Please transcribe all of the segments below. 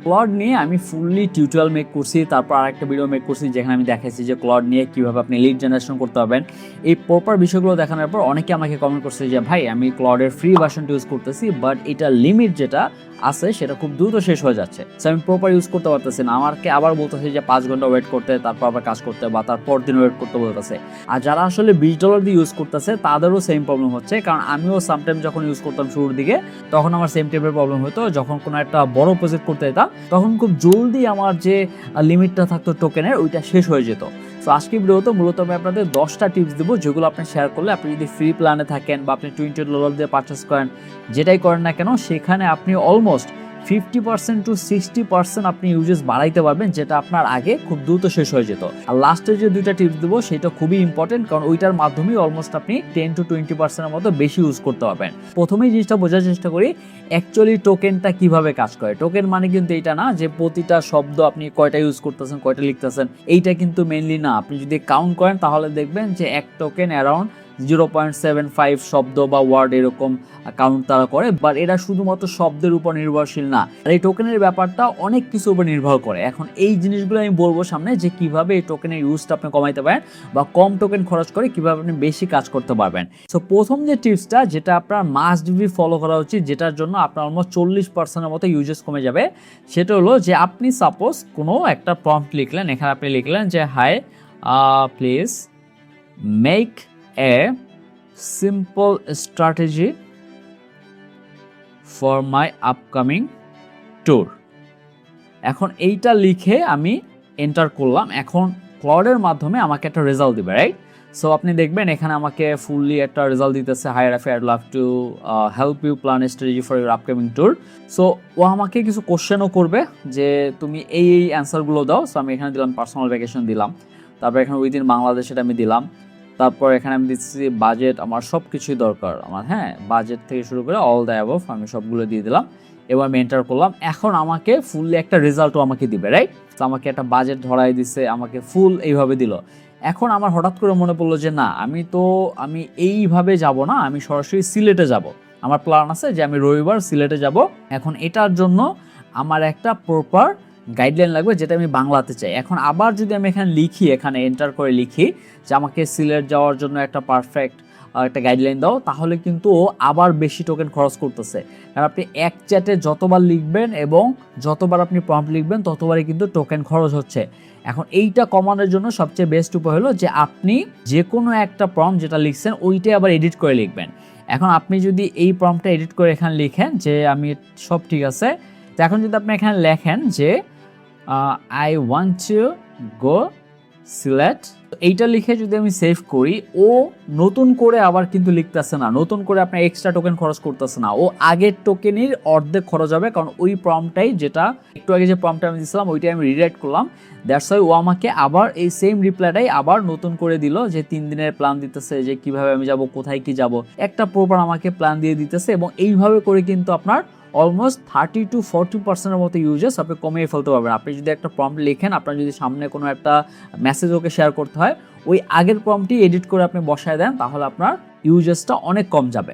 Clod নিয়ে আমি fully tutorial make করছি, তারপর আরেকটা ভিডিও মেক করছি যেখানে আমি দেখাইছি যে ক্লড নিয়ে কীভাবে আপনি লিড জেনারেশন করতে পারবেন। এই প্রপার বিষয়গুলো দেখানোর পর অনেকে আমাকে কমেন্ট করছে যে ভাই আমি ক্লডের ফ্রি ভার্সনটা ইউজ করতেছি, বাট এটা লিমিট যেটা আছে সেটা খুব দ্রুত শেষ হয়ে যাচ্ছে, সো আমি প্রপার ইউজ করতে পারতেছি না। আমাকে আবার বলতেছে যে 5 ঘন্টা ওয়েট করতে, তারপর আবার কাজ করতে, বা তারপর দিন ওয়েট করতে বলতেছে। আর যারা আসলে $20 দিয়ে ইউজ করতেছে তাদেরও সেম প্রবলেম হচ্ছে, কারণ আমিও সামটাইম যখন ইউজ করতাম শুরুর দিকে তখন আমার সেম টাইপের প্রবলেম হতো। যখন কোনো একটা বড় প্রজেক্ট করতে যেতাম তখন খুব জলদি আমার যে লিমিটটা থাকতো টোকেনের ওইটা শেষ হয়ে যেত। সো আজকে ভিডিওতে মূলত আমি আপনাদের 10টা টিপস দেবো যেগুলো আপনি শেয়ার করলে আপনি যদি ফ্রি প্ল্যানে থাকেন বা আপনি $20 দিয়ে পারচেস করেন, যেটাই করেন না কেন, সেখানে আপনি অলমোস্ট 50% to 60% আপনি ইউজেস বাড়াইতে পারবেন, যেটা আপনার আগে খুব দ্রুত শেষ হয়ে যেত। আর লাস্টে যে দুইটা টিপস দেবো সেটা খুবই ইম্পর্টেন্ট, কারণ ওইটার মাধ্যমেই অলমোস্ট আপনি 10 to 20%-এর মতো বেশি ইউজ করতে পারবেন। প্রথমেই জিনিসটা বোঝার চেষ্টা করি অ্যাকচুয়ালি টোকেনটা কিভাবে কাজ করে। টোকেন মানে কিন্তু এইটা না যে প্রতিটা শব্দ আপনি কয়টা ইউজ করতেছেন, কয়টা লিখতেছেন, এইটা কিন্তু মেইনলি না। আপনি যদি কাউন্ট করেন তাহলে দেখবেন যে এক টোকেন অ্যারাউন্ড 0.75 শব্দ বা ওয়ার্ড এরকম কাউন্ট তারা করে, বাট এটা শুধুমাত্র শব্দের উপর নির্ভরশীল না। আর এই টোকেনের ব্যাপারটা অনেক কিছুর উপর নির্ভর করে। এখন এই জিনিসগুলো আমি বলবো সামনে যে কিভাবে এই টোকেনের ইউজটা আপনি কমাইতে পারেন বা কম টোকেন খরচ করে কিভাবে আপনি বেশি কাজ করতে পারবেন। সো প্রথম যে টিপসটা যেটা আপনার মাস্ট বি ফলো করা উচিত, যেটার জন্য আপনার অলমোস্ট 40%-এর মতো ইউজেস কমে যাবে, সেটা হলো যে আপনি সাপোজ কোনো একটা প্রম্পট লিখলেন, এখানে আপনি লিখলেন যে high please make a simple strategy for my upcoming tour। এখন এইটা লিখে আমি এন্টার করলাম। এখন ক্লডের মাধ্যমে আমাকে একটা রেজাল্ট দিবে, রাইট? সো আপনি দেখবেন এখানে আমাকে ফুললি একটা রেজাল্ট দিতেছে, hi Rafi, I'd love to help you plan strategy for your upcoming tour. So ও আমাকে কিছু কোশ্চেনও করবে যে তুমি এই অ্যান্সারগুলো দাও। সো আমি এখানে দিলাম পার্সোনাল ভ্যাকেশন দিলাম, তারপর এখানে উইদিন বাংলাদেশ এটা আমি দিলাম, তারপর এখানে আমি দিচ্ছি বাজেট, আমার সব কিছুই দরকার আমার, হ্যাঁ, বাজেট থেকে শুরু করে অল দ্য অ্যাবভ আমি সবগুলো দিয়ে দিলাম এবং আমি এন্টার করলাম। এখন আমাকে ফুললি একটা রেজাল্টও আমাকে দিবে, রাইট? তো আমাকে একটা বাজেট ধরাই দিচ্ছে, আমাকে ফুল এইভাবে দিল। এখন আমার হঠাৎ করে মনে পড়লো যে না, আমি এইভাবে যাব না, আমি সরাসরি সিলেটে যাব। আমার প্ল্যান আছে যে আমি রবিবার সিলেটে যাব। এখন এটার জন্য আমার একটা প্রপার গাইডলাইন লাগবে যেটা আমি বাংলাতে চাই। এখন আবার যদি আমি এখানে লিখি, এখানে এন্টার করে লিখি যে আমাকে সিলেট যাওয়ার জন্য একটা পারফেক্ট একটা গাইডলাইন দাও, তাহলে কিন্তু ও আবার বেশি টোকেন খরচ করতেছে। কারণ আপনি এক চ্যাটে যতবার লিখবেন এবং যতবার আপনি প্রম্পট লিখবেন ততবারই কিন্তু টোকেন খরচ হচ্ছে। এখন এইটা কমানোর জন্য সবচেয়ে বেস্ট উপায় হলো যে আপনি যে কোনো একটা প্রম্পট যেটা লিখছেন ওইটাই আবার এডিট করে লিখবেন। এখন আপনি যদি এই প্রম্পটটা এডিট করে এখানে লিখেন যে আমি সব ঠিক আছে, তো এখন যদি আপনি এখানে লেখেন যে I want to go Sylhet, এইটা লিখে যদি আমি সেভ করি, ও নতুন করে আবার কিন্তু লিখতেছে না, নতুন করে আপনার এক্সট্রা টোকেন খরচ করতেছে না, ও আগের টোকেনের অর্ধেক খরচ হবে। কারণ ওই প্রম্পটটাই, যেটা একটু আগে যে প্রম্পটটা আমি দিয়েছিলাম ওইটাই আমি রিরাইট করলাম, দ্যাটস ওয়াই ও আমাকে আবার এই সেম রিপ্লাইটাই আবার নতুন করে দিল যে 3 দিনের প্ল্যান দিতেছে, যে কিভাবে আমি যাব, কোথায় কি যাব, একটা প্রপার আমাকে প্ল্যান দিয়ে দিতেছে। এবং এইভাবে করে কিন্তু আপনার অলমোস্ট 30 to 40%-এর মতো ইউজেস আপনি কমিয়ে ফেলতে পারবেন। আপনি যদি একটা প্রম্পট লিখেন, আপনার যদি সামনে কোনো একটা মেসেজ ওকে শেয়ার করতে হয়, ওই আগের প্রম্পটটি এডিট করে আপনি বসায় দেন, তাহলে আপনার ইউজেসটা অনেক কম যাবে।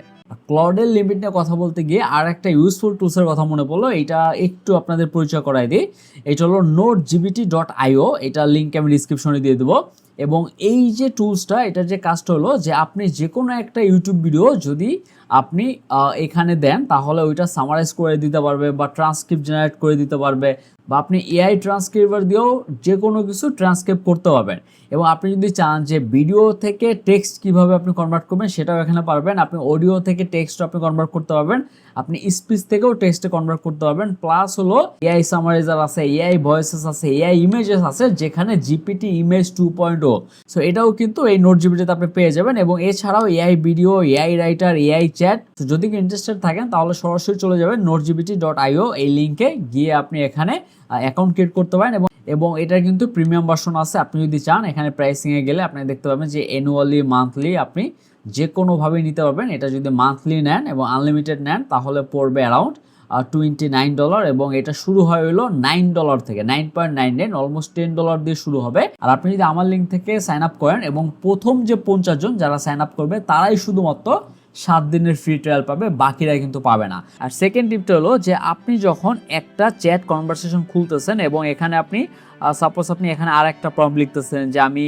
ক্লডের লিমিট নিয়ে কথা বলতে গিয়ে আর একটা ইউজফুল টুলসের কথা মনে পড়লো, এটা একটু আপনাদের পরিচয় করাই দিই। এটা হলো notegpt.io, এটা লিঙ্ক আমি ডিসক্রিপশনে দিয়ে দেবো। এবং এই যে টুলসটা, এটার যে কাজটা হলো যে আপনি যে কোনো একটা ইউটিউব ভিডিও যদি আপনি এখানে দেন তাহলে ওইটা সামারাইজ করে দিতে পারবে বা ট্রান্সক্রিপ্ট জেনারেট করে দিতে পারবে, বা আপনি এআই ট্রান্সক্রিপার দিয়েও যে কোনো কিছু ট্রান্সক্রিপ্ট করতে পারবেন। এবং আপনি যদি চান যে ভিডিও থেকে টেক্সট কিভাবে আপনি কনভার্ট করবেন সেটাও এখানে পারবেন। আপনি অডিও থেকে টেক্সট আপনি কনভার্ট করতে পারবেন, আপনি স্পিচ থেকেও টেক্সটে কনভার্ট করতে পারবেন। প্লাস হলো এআই সামারাইজার আছে, এআই ভয়েসেস আছে, এআই ইমেজেস আছে, যেখানে জিপিটি ইমেজ 2.0। সো এটাও কিন্তু এই নোট জিপিটিতে আপনি পেয়ে যাবেন। এবং এছাড়াও AI video, AI writer, AI chat. তো যদি ইন্টারেস্টেড থাকেন তাহলে সরাসরি চলে যাবেন notegpt.io, এই লিঙ্কে গিয়ে আপনি এখানে অ্যাকাউন্ট ক্রিয়েট করতে পারেন। এবং এটার কিন্তু প্রিমিয়াম ভার্সন আছে, আপনি যদি চান এখানে প্রাইসিংয়ে গেলে আপনি দেখতে পাবেন যে অ্যানুয়ালি, মান্থলি আপনি যে কোনোভাবেই নিতে পারবেন। এটা যদি মান্থলি নেন এবং আনলিমিটেড নেন তাহলে পড়বে অ্যারাউন্ড $29, এবং এটা শুরু হয় হলো $9 থেকে, 9.99, অলমোস্ট $10 দিয়ে শুরু হবে। আর আপনি যদি আমার লিঙ্ক থেকে সাইন আপ করেন এবং প্রথম যে 50 জন যারা সাইন আপ করবে তারাই শুধুমাত্র 7 দিনের ফ্রি ট্রায়াল পাবে, বাকিরা কিন্তু পাবে না। আর সেকেন্ড টিপটা হলো যে আপনি যখন একটা চ্যাট কনভারসেশন খুলতেছেন এবং এখানে আপনি সাপোজ আপনি এখানে আর একটা প্রম্পট লিখতেছেন যে আমি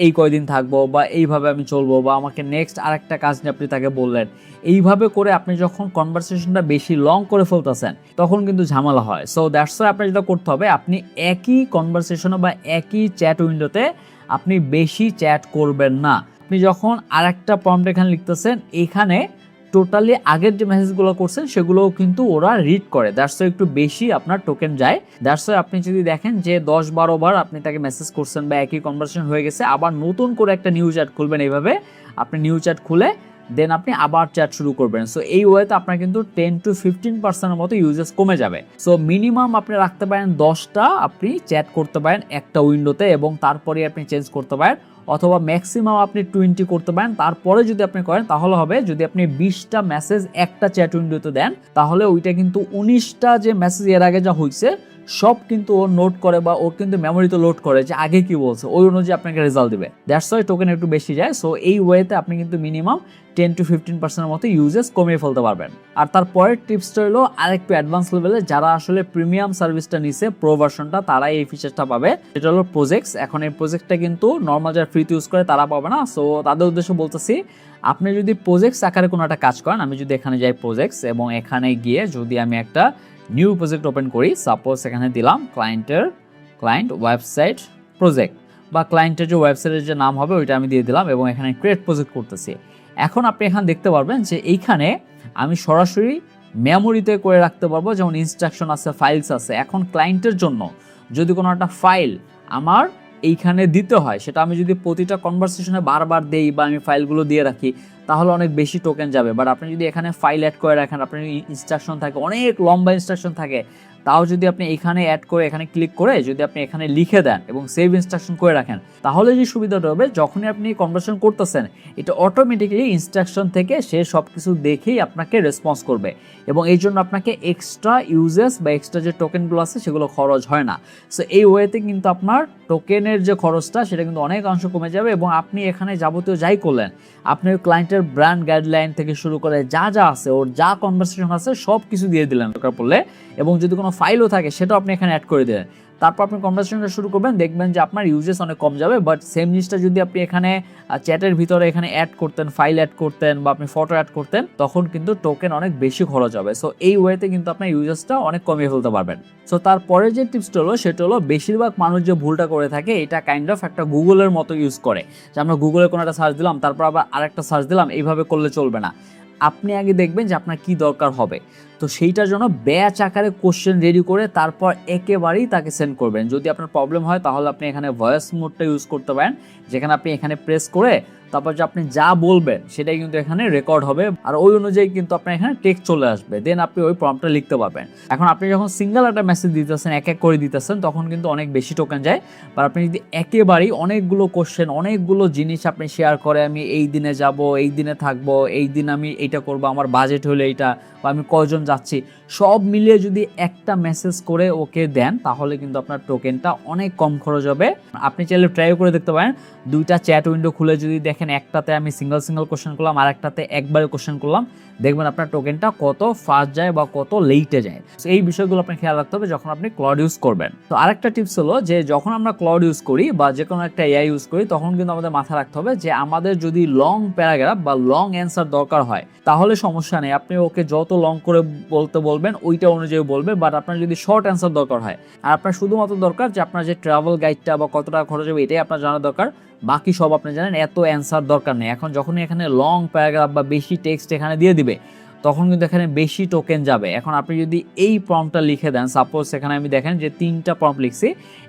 এই কয়দিন থাকবো বা এইভাবে আমি চলবো বা আমাকে নেক্সট আরেকটা কাজ নিয়ে আপনি তাকে বললেন, এইভাবে করে আপনি যখন কনভারসেশনটা বেশি লং করে ফেলতেছেন তখন কিন্তু ঝামেলা হয়। সো দ্যাটস ওয়াই আপনার যেটা করতে হবে, আপনি একই কনভারসেশনে বা একই চ্যাট উইন্ডোতে আপনি বেশি চ্যাট করবেন না। আপনি যখন আরেকটা প্রম্পট এখানে লিখতেছেন, এখানে টোটালি আগের যে মেসেজগুলো করছেন সেগুলোও কিন্তু ওরা রিড করে, দ্যাটস ওয়াই একটু বেশি আপনার টোকেন যায়। দ্যাটস ওয়াই আপনি যদি দেখেন যে 10-12 বার আপনি তাকে মেসেজ করছেন বা একই কনভারসেশন হয়ে গেছে, আবার নতুন করে একটা নিউ চ্যাট খুলবেন, এইভাবে আপনি নিউ চ্যাট খুলে দেন আপনি আবার চ্যাট শুরু করবেন। সো এই ওয়েতে আপনার কিন্তু 10-15% মতো ইউজেস কমে যাবে। সো মিনিমাম আপনি রাখতে পারেন 10টা আপনি চ্যাট করতে পারেন একটা উইন্ডোতে এবং তারপরে আপনি চেঞ্জ করতে পারেন, অথবা ম্যাক্সিমাম আপনি 20 করতে পারেন। তারপরে যদি আপনি করেন তাহলে হবে, যদি আপনি 20টা মেসেজ একটা চ্যাট উইন্ডোতে দেন তাহলে ওইটা কিন্তু 19টা যে মেসেজ এর আগে যা হয়েছে সব কিন্তু ও নোট করে বা ও কিন্তু মেমোরিতে লোড করে যে আগে কি বলছে, ওই অনুযায়ী আপনাকে রেজাল্ট দিবে। দ্যাটস ওয়াই টোকেন একটু বেশি যায়। সো এই ওয়েতে আপনি কিন্তু মিনিমাম 10-15% মতো ইউজেস কমিয়ে ফেলতে পারবেন। আর তারপরের টিপসটা হলো আরেকটু অ্যাডভান্স লেভেলে, যারা আসলে প্রিমিয়াম সার্ভিসটা নিছে প্রো ভার্সনটা তারাই এই ফিচারটা পাবে, সেটা হলো প্রজেক্টস। এখন এই প্রজেক্টটা কিন্তু নর্মাল যারা ফ্রিতে ইউজ করে তারা পাবে না। সো তাদের উদ্দেশ্যে বলতেছি, আপনি যদি প্রজেক্টস আকারে কোনো একটা কাজ করেন, আমি যদি এখানে যাই প্রজেক্টস এবং এখানে গিয়ে যদি আমি একটা নিউ প্রজেক্ট ওপেন করি, সাপোজ এখানে দিলাম ক্লায়েন্ট ওয়েবসাইট প্রজেক্ট, বা ক্লায়েন্টের যে ওয়েবসাইটের যে নাম হবে ওইটা আমি দিয়ে দিলাম এবং এখানে ক্রিয়েট প্রজেক্ট করতেছি। এখন আপনি এখানে দেখতে পারবেন যে এইখানে আমি সরাসরি মেমোরিতে করে রাখতে পারবো, যেমন ইনস্ট্রাকশন আছে, ফাইলস আছে। এখন ক্লায়েন্টের জন্য যদি কোনো একটা ফাইল আমার এইখানে দিতে হয়, সেটা আমি যদি প্রতিটা কনভারসেশনে বারবার দেই বা আমি ফাইলগুলো দিয়ে রাখি তাহলে অনেক বেশি টোকেন যাবে। বাট আপনি যদি এখানে ফাইল অ্যাড করে রাখেন, আপনার ইনস্ট্রাকশন থাকে, অনেক লম্বা ইনস্ট্রাকশন থাকে, তাও যদি আপনি এখানে অ্যাড করে এখানে ক্লিক করে যদি আপনি এখানে লিখে দেন এবং সেভ ইনস্ট্রাকশন করে রাখেন, তাহলে যে সুবিধাটা হবে, যখনই আপনি কনভারসেশন করতেছেন এটা অটোমেটিক্যালি ইনস্ট্রাকশন থেকে সে সব কিছু দেখেই আপনাকে রেসপন্স করবে এবং এই জন্য আপনাকে এক্সট্রা ইউজেস বা এক্সট্রা যে টোকেনগুলো আছে সেগুলো খরচ হয় না। সো এই ওয়েতে কিন্তু আপনার টোকেনের যে খরচটা সেটা কিন্তু অনেক অংশ কমে যাবে এবং আপনি এখানে যাবতীয় যাই করলেন, আপনি ক্লায়েন্টের ব্র্যান্ড গাইডলাইন থেকে শুরু করে যা যা আছে, ওর যা কনভারসেশন আছে সব কিছু দিয়ে দিলেন দরকার পড়লে, এবং যদি কোনো ফাইলও থাকে সেটাও আপনি এখানে অ্যাড করে দিলেন। তারপর আপনি কনভারসেশনটা শুরু করবেন, দেখবেন যে আপনার ইউজেস অনেক কম যাবে। বাট সেম জিনিসটা যদি আপনি এখানে চ্যাটের ভিতরে এখানে অ্যাড করতেন, ফাইল অ্যাড করতেন বা আপনি ফটো অ্যাড করতেন, তখন কিন্তু টোকেন অনেক বেশি খরচ হবে। সো এই ওয়েতে কিন্তু আপনার ইউজেসটা অনেক কমিয়ে ফেলতে পারবেন। সো তারপরে যে টিপসটা হলো সেটা হলো, বেশিরভাগ মানুষ যে ভুলটা করে থাকে এটা কাইন্ড অফ একটা গুগলের মতো ইউজ করে, যে আমরা গুগলে কোনো একটা সার্চ দিলাম তারপর আবার আরেকটা সার্চ দিলাম, এইভাবে করলে চলবে না। আপনি আগে দেখবেন যে আপনার কি দরকার হবে, তো সেইটার জন্য ব্যাচ আকারে কোশ্চেন রেডি করে তারপর একেবারেই তাকে সেন্ড করবেন। যদি আপনার প্রবলেম হয় তাহলে আপনি এখানে ভয়েস মোডটা ইউজ করতে পারেন, যেখানে আপনি এখানে প্রেস করে তারপর যে আপনি যা বলবেন সেটাই কিন্তু এখানে রেকর্ড হবে আর ওই অনুযায়ী কিন্তু আপনার এখানে টেক্সট চলে আসবে, দেন আপনি ওই প্রম্পটটা লিখতে পারবেন। এখন আপনি যখন সিঙ্গেল একটা মেসেজ দিতেছেন, এক এক করে দিতেছেন, তখন কিন্তু অনেক বেশি টোকেন যায়। বা আপনি যদি একেবারেই অনেকগুলো কোশ্চেন, অনেকগুলো জিনিস আপনি শেয়ার করে, আমি এই দিনে যাব, এই দিনে থাকবো, এই দিন আমি এইটা করবো, আমার বাজেট হলো এইটা, বা আমি কয়জন যাচ্ছি, সব মিলিয়ে যদি একটা মেসেজ করে ওকে দেন তাহলে কিন্তু আপনার টোকেনটা অনেক কম খরচ হবে। আপনি চাইলে ট্রাই করে দেখতে পারেন, দুইটা চ্যাট উইন্ডো খুলে যদি দেখেন, একটাতে আমি সিঙ্গেল কোশ্চেন করলাম আর একটাতে একবারে কোশ্চেন করলাম, দেখবেন আপনার টোকেনটা কত ফাস্ট যায় বা কত লেটে যায়। এই বিষয়গুলো আপনি খেয়াল রাখতে হবে যখন আপনি ক্লাউড ইউজ করবেন। তো আরেকটা টিপস হলো যে যখন আমরা ক্লাউড ইউজ করি বা যে কোনো একটা এআই ইউজ করি, তখন কিন্তু আমাদের মাথায় রাখতে হবে যে আমাদের যদি লং প্যারাগ্রাফ বা লং অ্যান্সার দরকার হয় তাহলে সমস্যা নেই, আপনি ওকে যত লং করে বলতে বলবেন ওইটা অনুযায়ী বলবে। বাট আপনার যদি শর্ট অ্যান্সার দরকার হয় আর আপনার শুধুমাত্র দরকার যে আপনার যে ট্রাভেল গাইডটা বা কত টাকা খরচ হবে এটাই আপনার জানা দরকার, বাকি সব আপনি জানেন, এত অ্যান্সার দরকার নেই। এখন যখনই এখানে লং প্যারাগ্রাফ বা বেশি টেক্সট এখানে দিয়ে দিবে তখন কিন্তু এখানে বেশি টোকেন যাবে। এখন আপনি যদি এই প্রম্পটটা লিখে দেন, সাপোজ এখানে আমি দেখেন যে 3টা প্রম্পট লিখছি,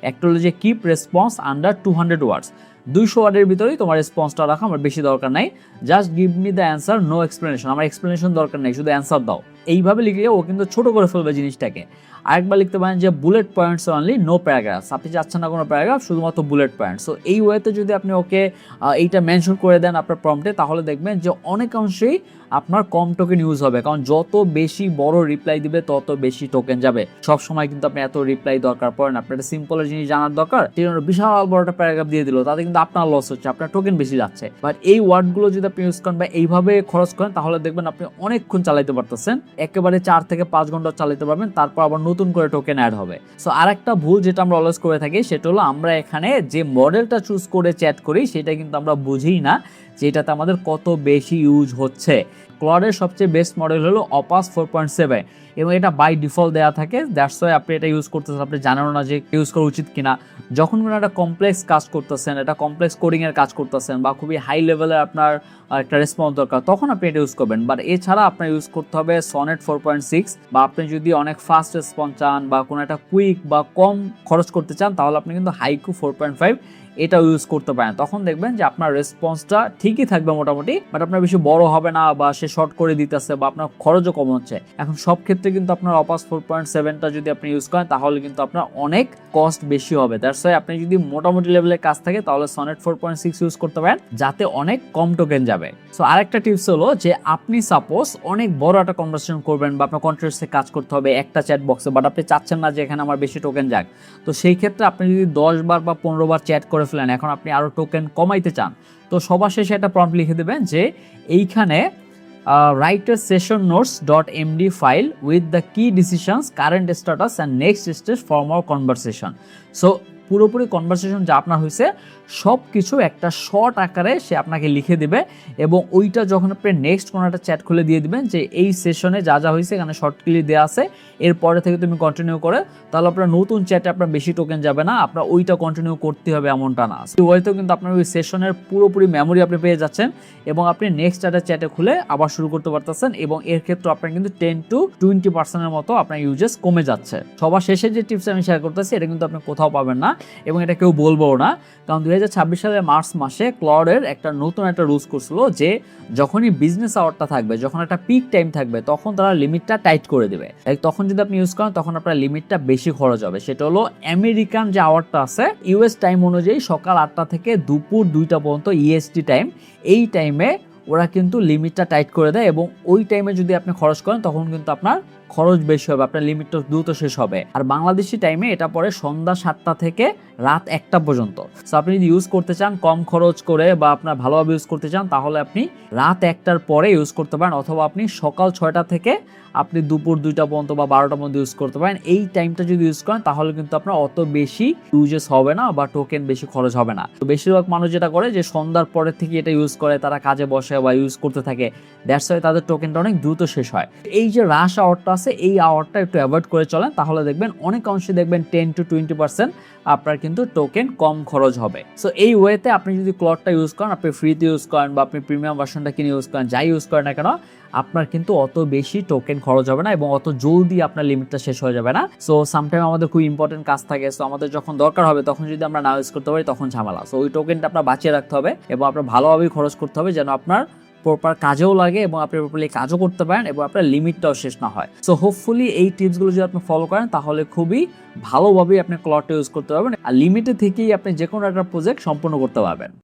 একটা হলো যে কিপ রেসপন্স আন্ডার 200 ওয়ার্ডস, 200 ওয়ার্ডের ভিতরেই তোমার রেসপন্সটা রাখা, আমার বেশি দরকার নাই, just give me the answer, no explanation, আমার এক্সপ্লেনেশন দরকার নেই, শুধু অ্যান্সার দাও। এইভাবে লিখলে ও কিন্তু ছোট করে ফেলবে জিনিসটাকে। আরেকবার লিখতে পারেন যে bullet points only, no paragraphs, আপনি চাচ্ছেন না কোনো প্যারাগ্রাফ, শুধুমাত্র বুলেট পয়েন্ট। সো এই ওয়েতে যদি আপনি ওকে এইটা মেনশন করে দেন আপনার প্রম্পটে, তাহলে দেখবেন যে অনেকাংশেই আপনার কম টোকেন ইউজ হবে, কারণ যত বেশি বড় রিপ্লাই দিবে তত বেশি টোকেন যাবে। সব সময় কিন্তু আপনি এত রিপ্লাই দরকার পড়ে না, আপনার একটা সিম্পলের জিনিস জানার দরকার, বিশাল বড় একটা প্যারাগ্রাফ দিয়ে দিল, তাতে কিন্তু কিন্তু আপনার লস হচ্ছে, আপনার টোকেন বেশি যাচ্ছে। বাট এই ওয়ার্ডগুলো যদি আপনি ইউজ করেন বা এইভাবে খরচ করেন তাহলে দেখবেন আপনি অনেকক্ষণ চালাইতে পারতেছেন, একেবারে 4 থেকে 5 ঘন্টা চালাতে পারবেন, তারপর আবার নতুন করে টোকেন অ্যাড হবে। সো আরেকটা ভুল যেটা আমরা অলওয়েজ করে থাকি সেটা হলো আমরা এখানে যে মডেলটা চুজ করে চ্যাট করি সেটা কিন্তু আমরা বুঝি না যে এটাতে আমাদের কত বেশি ইউজ হচ্ছে। ক্লডের সবচেয়ে বেস্ট মডেল হলো অপাস 4.7 এবং এটা বাই ডিফল্ট দেওয়া থাকে, দ্যাটস ওয়াই আপনি এটা ইউজ করতেছেন, আপনি জানেন না যে ইউজ করা উচিত কিনা। যখন কোনো একটা কমপ্লেক্স কাজ করতেছেন, একটা কমপ্লেক্স কোডিংয়ের কাজ করতেছেন বা খুবই হাই লেভেলের আপনার একটা রেসপন্স দরকার, তখন আপনি এটা ইউজ করবেন। বাট এছাড়া আপনার ইউজ করতে হবে সনেট 4.6, বা আপনি যদি অনেক ফাস্ট রেসপন্স চান বা কোনো একটা কুইক বা কম খরচ করতে চান তাহলে আপনি কিন্তু হাইকু 4.5 এটাও ইউজ করতে পারেন। তখন দেখবেন যে আপনার রেসপন্সটা ঠিকই থাকবে মোটামুটি, বাট আপনার বেশি বড় হবে না বা সে শর্ট করে দিতেছে বা আপনার খরচও কম হচ্ছে। এখন সব ক্ষেত্রে কিন্তু আপনার অপাস 4.7টা যদি আপনি ইউজ করেন তাহলে কিন্তু আপনার অনেক কস্ট বেশি হবে। দ্যাটস ওয়াই আপনি যদি মোটামুটি লেভেলের কাজ থাকে তাহলে সনেট 4.6 ইউজ করতে পারেন, যাতে অনেক কম টোকেন যাবে। সো আরেকটা টিপস হলো যে আপনি সাপোজ অনেক বড় একটা কনভারসেশন করবেন বা আপনার কন্ট্রাক্টসে কাজ করতে হবে একটা চ্যাট বক্সে, বাট আপনি চাচ্ছেন না যে এখানে আমার বেশি টোকেন যাক, তো সেই ক্ষেত্রে আপনি যদি 10 বার বা 15 বার চ্যাট করে ফেলেন, এখন আপনি আরো টোকেন কমাইতে চান, তো সবার শেষে একটা প্রম্পট লিখে দেবেন যে এইখানে write a session notes.md file with the key decisions, current status and next stage for more conversation. So পুরোপুরি কনভারসেশন যা আপনার হয়েছে সব কিছু একটা শর্ট আকারে সে আপনাকে লিখে দেবে, এবং ওইটা যখন আপনি নেক্সট কোনো একটা চ্যাট খুলে দিয়ে দিবেন যে এই সেশনে যা যা হয়েছে এখানে শর্টলি দেওয়া আছে, এরপরে থেকে তুমি কন্টিনিউ করে, তাহলে আপনার নতুন চ্যাটে আপনার বেশি টোকেন যাবে না, আপনার ওইটা কন্টিনিউ করতে হবে এমনটা না। ওইতেও কিন্তু আপনার ওই সেশনের পুরোপুরি মেমোরি আপনি পেয়ে যাচ্ছেন এবং আপনি নেক্সট একটা চ্যাটে খুলে আবার শুরু করতে পারতেছেন, এবং এর ক্ষেত্রে আপনার কিন্তু 10 to 20% মতো আপনার ইউজেস কমে যাচ্ছে। সবার শেষে যে টিপস আমি শেয়ার করতেছি এটা কিন্তু আপনি কোথাও পাবেন না এবং এটা কেউ বলবো না, কারণ 2026 সালের মার্চ মাসে ক্লডের একটা নতুন একটা রুলস করছিল যে যখনই বিজনেস আওয়ারটা থাকবে, যখন একটা পিক টাইম থাকবে, তখন তারা লিমিটটা টাইট করে দেবে। তখন যদি আপনি ইউজ করেন তখন আপনার লিমিটটা বেশি খরচ হবে। সেটা হলো আমেরিকান যে আওয়ারটা আছে ইউএস টাইম অনুযায়ী সকাল 8টা থেকে দুপুর 2টা পর্যন্ত ইএসটি টাইম, এই টাইমে ওরা কিন্তু লিমিটটা টাইট করে দেয়, এবং ওই টাইমে যদি আপনি খরচ করেন তখন কিন্তু আপনার খরচ বেশি হবে, আপনার লিমিটটা দ্রুত শেষ হবে। আর বাংলাদেশি টাইমে এটা পরে সন্ধ্যা 7টা থেকে রাত 1টা পর্যন্ত। সো আপনি যদি ইউজ করতে চান কম খরচ করে বা আপনার ভালোভাবে ইউজ করতে চান তাহলে আপনি রাত 1টার পরে ইউজ করতে পারেন, অথবা আপনি সকাল 6টা থেকে আপনি দুপুর 2টা পর্যন্ত বা 12টার মধ্যে ইউজ করতে পারেন। এই টাইমটা যদি ইউজ করেন তাহলে কিন্তু আপনার অত বেশি ইউজেস হবে না বা টোকেন বেশি খরচ হবে না। তো বেশিরভাগ মানুষ যেটা করে যে সন্ধ্যার পরের থেকে এটা ইউজ করে, তারা কাজে বসে বা ইউজ করতে থাকে, দ্যাটস ওয়াই তাদের টোকেনটা অনেক দ্রুত শেষ হয়। এই যে রাশ আওয়ারটা আছে এই আওয়ারটা একটু অ্যাভয়েড করে চলেন, তাহলে দেখবেন অনেক অংশে দেখবেন 10 to 20% আপনার কিন্তু টোকেন কম খরচ হবে। সো এই ওয়েতে আপনি যদি ক্লডটা ইউজ করেন, আপনি ফ্রিতে ইউজ করেন বা আপনি প্রিমিয়াম ভার্সনটা কিনে ইউজ করেন, যাই ইউজ করেন না কেন, আপনার কিন্তু অত বেশি টোকেন খরচ হবে না এবং অত জলদি আপনার লিমিটটা শেষ হয়ে যাবে না। সো সামটাইম আমাদের খুব ইম্পর্টেন্ট কাজ থাকে, সো আমাদের যখন দরকার হবে তখন যদি আমরা না ইউজ করতে পারি তখন ঝামেলা। সো ওই টোকেনটা আপনার বাঁচিয়ে রাখতে হবে এবং আপনার ভালোভাবেই খরচ করতে হবে যেন আপনার প্রপার কাজেও লাগে এবং আপনি প্রপারলি কাজও করতে পারেন এবং আপনার লিমিটটাও শেষ না হয়। সো হোপফুলি এই টিপসগুলো যদি আপনি ফলো করেন তাহলে খুবই ভালোভাবেই আপনি ক্লডটা ইউজ করতে পারবেন, আর লিমিটে থেকেই আপনি যে কোনো একটা প্রজেক্ট সম্পূর্ণ করতে পারবেন।